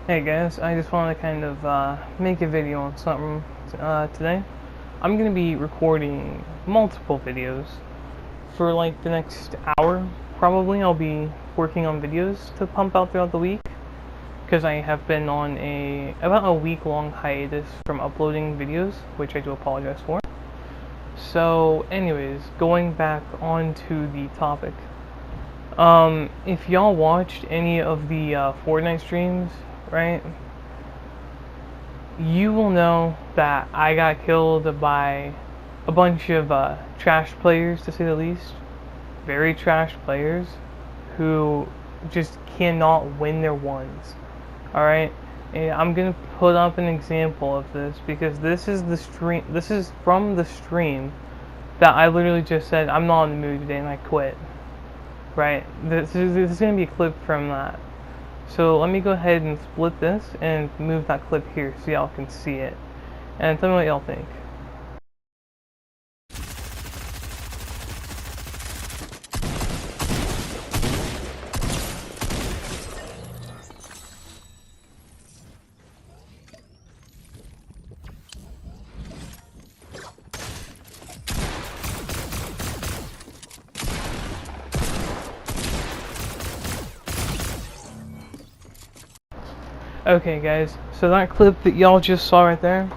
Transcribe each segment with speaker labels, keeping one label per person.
Speaker 1: Hey guys, I just want to kind of make a video on something today. I'm going to be recording multiple videos for like the next hour. Probably I'll be working on videos to pump out throughout the week because I have been on about a week-long hiatus from uploading videos, which I do apologize for. So anyways, going back onto the topic. If y'all watched any of the Fortnite streams, right? You will know that I got killed by a bunch of trash players, to say the least. Very trash players who just cannot win their ones. Alright? And I'm gonna put up an example of this because this is from the stream that I literally just said I'm not in the mood today and I quit. Right? This is gonna be a clip from that. So let me go ahead and split this and move that clip here so y'all can see it. And tell me what y'all think. Okay guys, so that clip that y'all just saw right there,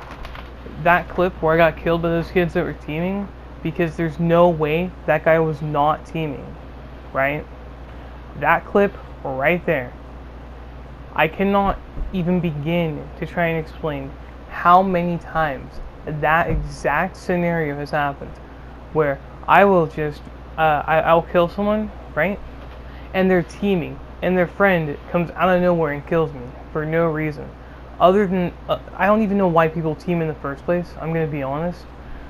Speaker 1: that clip where I got killed by those kids that were teaming, because there's no way that guy was not teaming, right? That clip right there, I cannot even begin to try and explain how many times that exact scenario has happened, where I will just, I'll kill someone, right? And they're teaming, and their friend comes out of nowhere and kills me for no reason. Other than, I don't even know why people team in the first place, I'm gonna be honest.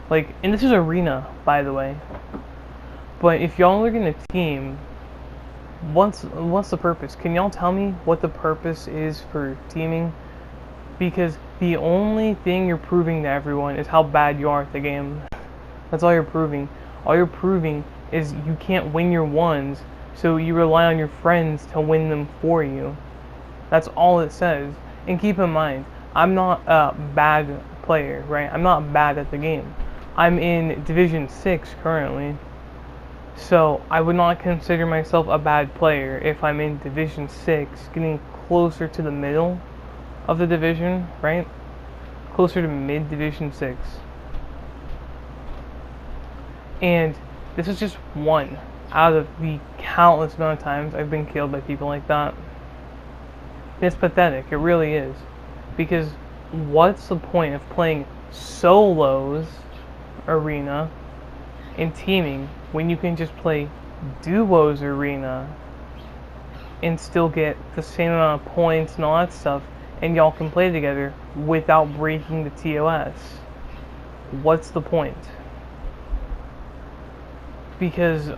Speaker 1: Like, and this is arena, by the way. But if y'all are gonna team, what's the purpose? Can y'all tell me what the purpose is for teaming? Because the only thing you're proving to everyone is how bad you are at the game. That's all you're proving. All you're proving is you can't win your ones, so you rely on your friends to win them for you. That's all it says. And keep in mind, I'm not a bad player, right? I'm not bad at the game. I'm in Division 6 currently. So I would not consider myself a bad player if I'm in Division 6, getting closer to the middle of the division, right? Closer to mid-Division 6. And this is just one out of the countless amount of times I've been killed by people like that. It's pathetic, it really is. Because what's the point of playing solos arena and teaming when you can just play duos arena and still get the same amount of points and all that stuff, and y'all can play together without breaking the TOS? What's the point? Because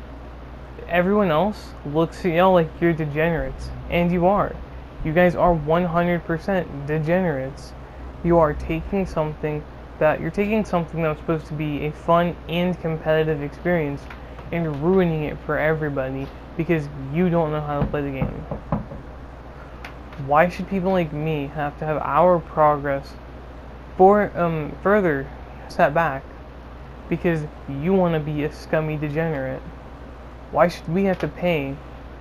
Speaker 1: everyone else looks at y'all like you're degenerates, and you are. You guys are 100% degenerates. You're taking something that was supposed to be a fun and competitive experience and ruining it for everybody because you don't know how to play the game. Why should people like me have to have our progress further set back because you want to be a scummy degenerate? Why should we have to pay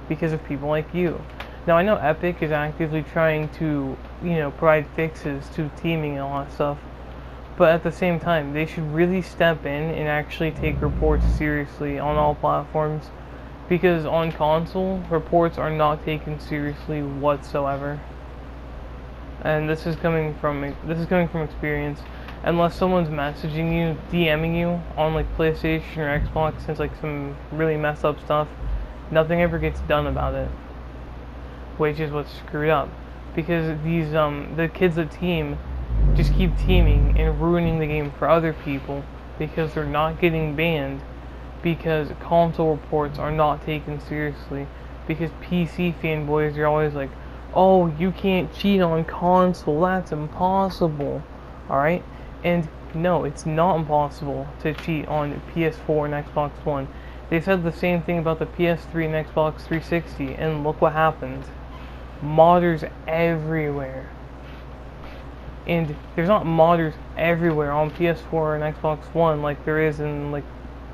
Speaker 1: because of people like you? Now I know Epic is actively trying to, provide fixes to teaming and all that stuff, but at the same time, they should really step in and actually take reports seriously on all platforms, because on console, reports are not taken seriously whatsoever. And this is coming from experience. Unless someone's messaging you, DMing you on like PlayStation or Xbox, since like some really messed up stuff, nothing ever gets done about it. Which is what's screwed up, because these the kids that team just keep teaming and ruining the game for other people because they're not getting banned, because console reports are not taken seriously, because PC fanboys are always like, oh, you can't cheat on console, that's impossible. Alright? And no, it's not impossible to cheat on PS4 and Xbox One. They said the same thing about the PS3 and Xbox 360, and look what happened. modders everywhere. And there's not modders everywhere on PS4 and Xbox One like there is in like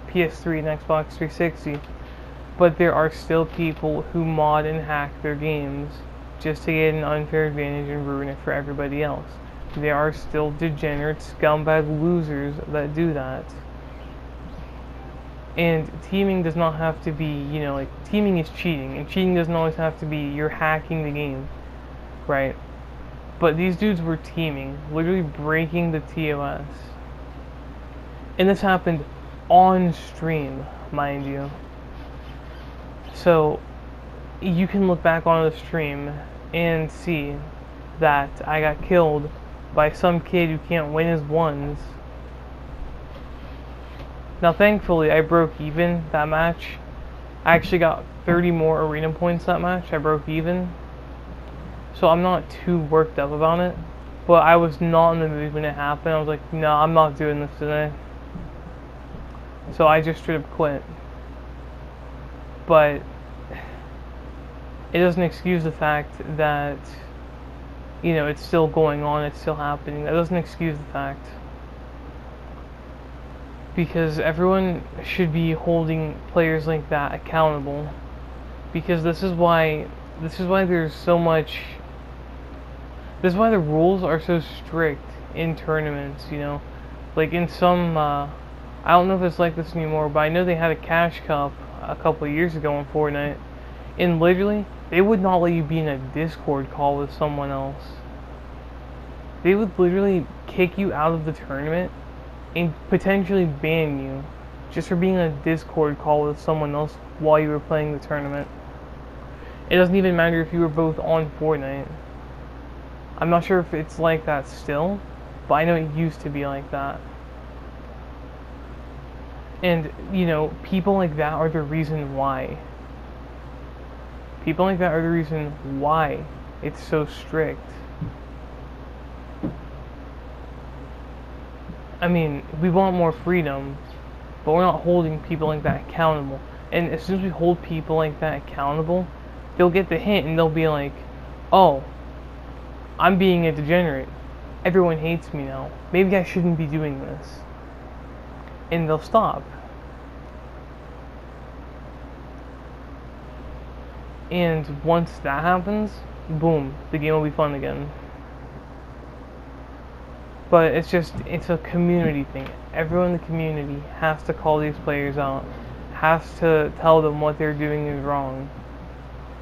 Speaker 1: PS3 and Xbox 360. But there are still people who mod and hack their games just to get an unfair advantage and ruin it for everybody else. There are still degenerate scumbag losers that do that. And teaming does not have to be, you know, like, teaming is cheating, and cheating doesn't always have to be you're hacking the game, right? But these dudes were teaming, literally breaking the TOS. And this happened on stream, mind you. So, you can look back on the stream and see that I got killed by some kid who can't win his ones. Now thankfully I broke even that match. I actually got 30 more arena points that match. I broke even. So I'm not too worked up about it. But I was not in the mood when it happened. I was like, no, I'm not doing this today. So I just straight up quit. But it doesn't excuse the fact that, you know, it's still going on, it's still happening. That doesn't excuse the fact. Because everyone should be holding players like that accountable. Because this is why there's so much. This is why the rules are so strict in tournaments. You know, like in some. I don't know if it's like this anymore, but I know they had a cash cup a couple of years ago on Fortnite, and literally they would not let you be in a Discord call with someone else. They would literally kick you out of the tournament and potentially ban you just for being in a Discord call with someone else while you were playing the tournament. It doesn't even matter if you were both on Fortnite. I'm not sure if it's like that still, but I know it used to be like that. And, you know, people like that are the reason why. People like that are the reason why it's so strict. I mean, we want more freedom, but we're not holding people like that accountable. And as soon as we hold people like that accountable, they'll get the hint and they'll be like, oh, I'm being a degenerate. Everyone hates me now. Maybe I shouldn't be doing this. And they'll stop. And once that happens, boom, the game will be fun again. But it's a community thing. Everyone in the community has to call these players out, has to tell them what they're doing is wrong.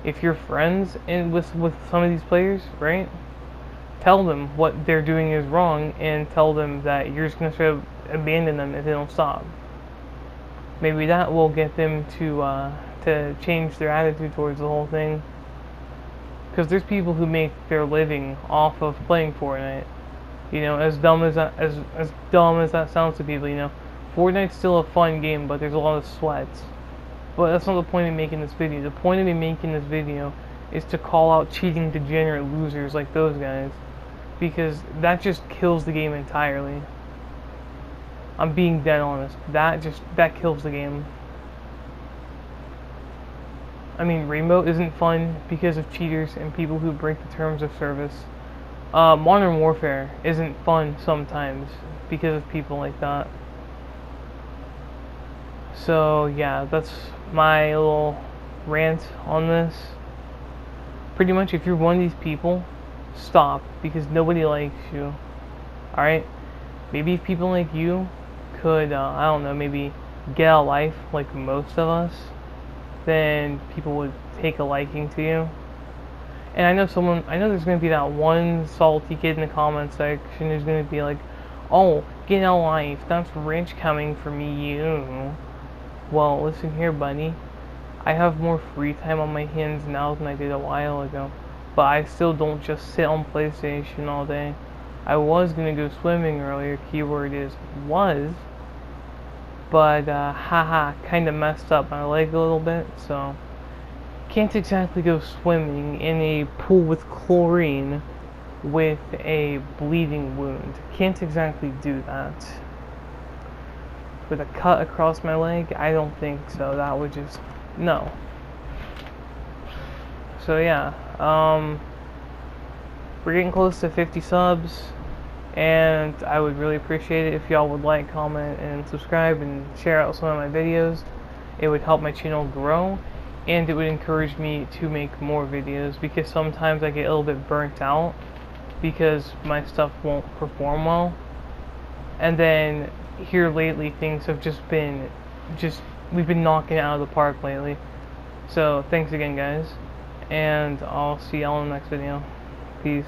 Speaker 1: If you're friends with some of these players, right? Tell them what they're doing is wrong and tell them that you're just going to sort of abandon them if they don't stop. Maybe that will get them to change their attitude towards the whole thing. Because there's people who make their living off of playing Fortnite. You know, as dumb as that sounds to people, you know, Fortnite's still a fun game, but there's a lot of sweats. But that's not the point of making this video. The point of me making this video is to call out cheating degenerate losers like those guys, because that just kills the game entirely. I'm being dead honest. That kills the game. I mean, Rainbow isn't fun because of cheaters and people who break the terms of service. Modern Warfare isn't fun sometimes because of people like that. So yeah, that's my little rant on this. Pretty much, if you're one of these people, stop, because nobody likes you. Alright? Maybe if people like you could, I don't know, maybe get a life like most of us, then people would take a liking to you. And I know there's going to be that one salty kid in the comment section who's going to be like, oh, get a life, that's rich coming from you. Well, listen here, buddy. I have more free time on my hands now than I did a while ago. But I still don't just sit on PlayStation all day. I was going to go swimming earlier, keyword is was. But, haha, kind of messed up my leg a little bit, so can't exactly go swimming in a pool with chlorine with a bleeding wound. Can't exactly do that. With a cut across my leg, I don't think so. That would just, no. So yeah, we're getting close to 50 subs, and I would really appreciate it if y'all would like, comment, and subscribe, and share out some of my videos. It would help my channel grow, and it would encourage me to make more videos, because sometimes I get a little bit burnt out because my stuff won't perform well. And then here lately, things have we've been knocking it out of the park lately. So thanks again, guys, and I'll see y'all in the next video. Peace.